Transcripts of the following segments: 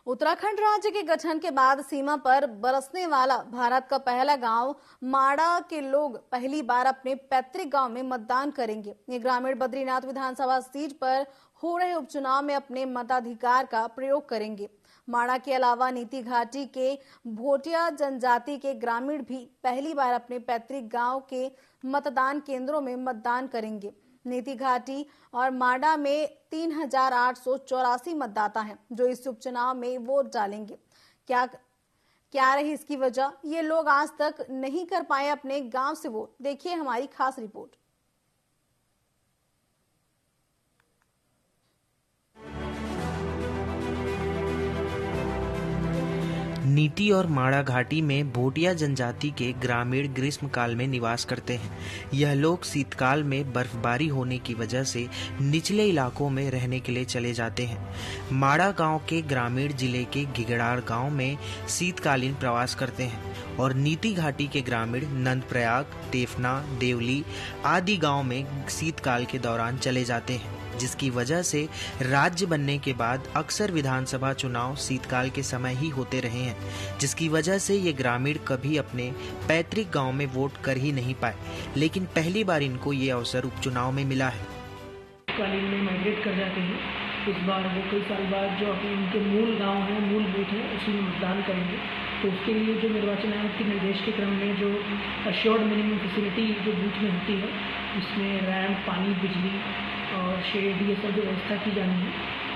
उत्तराखंड राज्य के गठन के बाद सीमा पर बरसने वाला भारत का पहला गांव माड़ा के लोग पहली बार अपने पैतृक गांव में मतदान करेंगे। ये ग्रामीण बद्रीनाथ विधानसभा सीट पर हो रहे उपचुनाव में अपने मताधिकार का प्रयोग करेंगे। माड़ा के अलावा नीति घाटी के भोटिया जनजाति के ग्रामीण भी पहली बार अपने पैतृक गांव के मतदान केंद्रों में मतदान करेंगे। नीति घाटी और माड़ा में 3,884 मतदाता हैं जो इस उपचुनाव में वोट डालेंगे। क्या रही इसकी वजह? ये लोग आज तक नहीं कर पाए अपने गांव से वोट। देखिए हमारी खास रिपोर्ट। नीति और माड़ा घाटी में भोटिया जनजाति के ग्रामीण ग्रीष्म काल में निवास करते हैं। यह लोग शीतकाल में बर्फबारी होने की वजह से निचले इलाकों में रहने के लिए चले जाते हैं। माड़ा गांव के ग्रामीण जिले के घिगड़ार गांव में शीतकालीन प्रवास करते हैं और नीति घाटी के ग्रामीण नंदप्रयाग, तेफना, देवली आदि गांव में शीतकाल के दौरान चले जाते हैं, जिसकी वजह से राज्य बनने के बाद अक्सर विधानसभा चुनाव शीतकाल के समय ही होते रहे हैं, जिसकी वजह से ये ग्रामीण कभी अपने पैतृक गांव में वोट कर ही नहीं पाए। लेकिन पहली बार इनको ये अवसर उपचुनाव में मिला है। शीतकालीन में माइग्रेट कर जाते हैं। इस बार वो कई साल बाद जो अपने उनके मूल गांव है, मूल बूथ है, उसी में मतदान करेंगे। तो उसके लिए जो निर्वाचन आयोग के निर्देश के क्रम में जो अश्योर्ड मिनिमम फैसिलिटी जो बूथ में होती है, इसमें रैंप, पानी, बिजली और शेड, ये सब जो व्यवस्था की जानी है,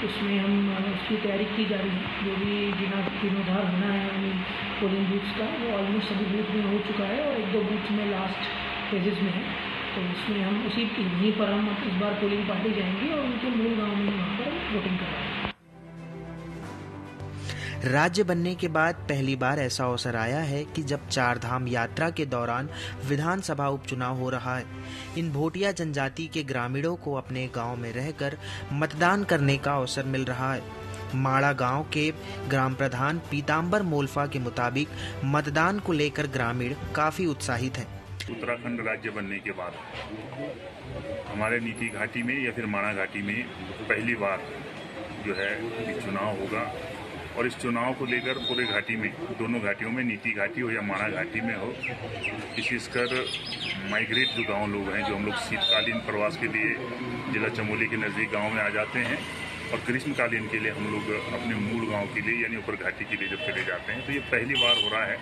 उसमें हम उसकी तैयारी की जा रही है। जो भी जीर्णोद्धार होना है पोलिंग बूथ्स का, वो ऑलमोस्ट सभी बूथ में हो चुका है और 1-2 बूथ में लास्ट फेजेस में है। तो उसमें हम यहीं पर हम इस बार पोलिंग पार्टी जाएंगे और उनके मूल गाँव में वहाँ पर वोटिंग कराएंगे। राज्य बनने के बाद पहली बार ऐसा अवसर आया है कि जब चार धाम यात्रा के दौरान विधानसभा उपचुनाव हो रहा है। इन भोटिया जनजाति के ग्रामीणों को अपने गांव में रहकर मतदान करने का अवसर मिल रहा है। माड़ा गांव के ग्राम प्रधान पीताम्बर मोल्फा के मुताबिक मतदान को लेकर ग्रामीण काफी उत्साहित हैं। उत्तराखंड राज्य बनने के बाद हमारे नीति घाटी में या फिर माड़ा घाटी में पहली बार जो है चुनाव होगा और इस चुनाव को लेकर पूरे घाटी में, दोनों घाटियों में, नीति घाटी हो या माड़ा घाटी में हो, विशेषकर माइग्रेट जो गांव लोग हैं, जो हम लोग शीतकालीन प्रवास के लिए जिला चमोली के नज़दीक गांव में आ जाते हैं और ग्रीष्मकालीन के लिए हम लोग अपने मूल गांव के लिए यानी ऊपर घाटी के लिए जब चले जाते हैं, तो ये पहली बार हो रहा है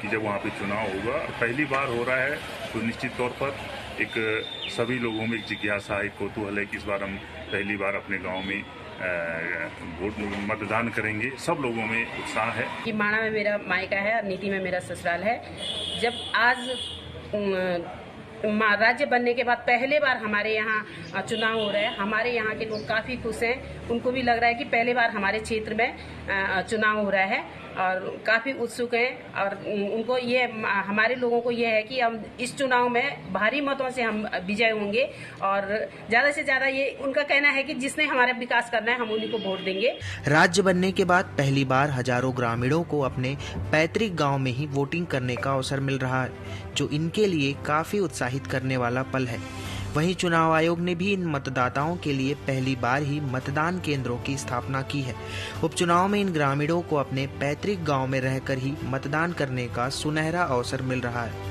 कि जब वहाँ पे चुनाव होगा। पहली बार हो रहा है तो निश्चित तौर पर एक सभी लोगों में एक जिज्ञासा, एक कौतूहल है कि इस बार हम पहली बार अपने गाँव में वोट मतदान करेंगे। सब लोगों में उत्साह है कि माड़ा में मेरा मायका है और नीति में मेरा ससुराल है। जब आज राज्य बनने के बाद पहले बार हमारे यहाँ चुनाव हो रहा है, हमारे यहाँ के लोग काफ़ी खुश हैं। उनको भी लग रहा है कि पहले बार हमारे क्षेत्र में चुनाव हो रहा है और काफ़ी उत्सुक हैं। और उनको ये, हमारे लोगों को ये है कि हम इस चुनाव में भारी मतों से हम विजय होंगे और ज़्यादा से ज़्यादा ये उनका कहना है कि जिसने हमारा विकास करना है हम उन्हीं को वोट देंगे। राज्य बनने के बाद पहली बार हजारों ग्रामीणों को अपने पैतृक गांव में ही वोटिंग करने का अवसर मिल रहा है, जो इनके लिए काफ़ी उत्साहित करने वाला पल है। वहीं चुनाव आयोग ने भी इन मतदाताओं के लिए पहली बार ही मतदान केंद्रों की स्थापना की है। उपचुनाव में इन ग्रामीणों को अपने पैतृक गांव में रहकर ही मतदान करने का सुनहरा अवसर मिल रहा है।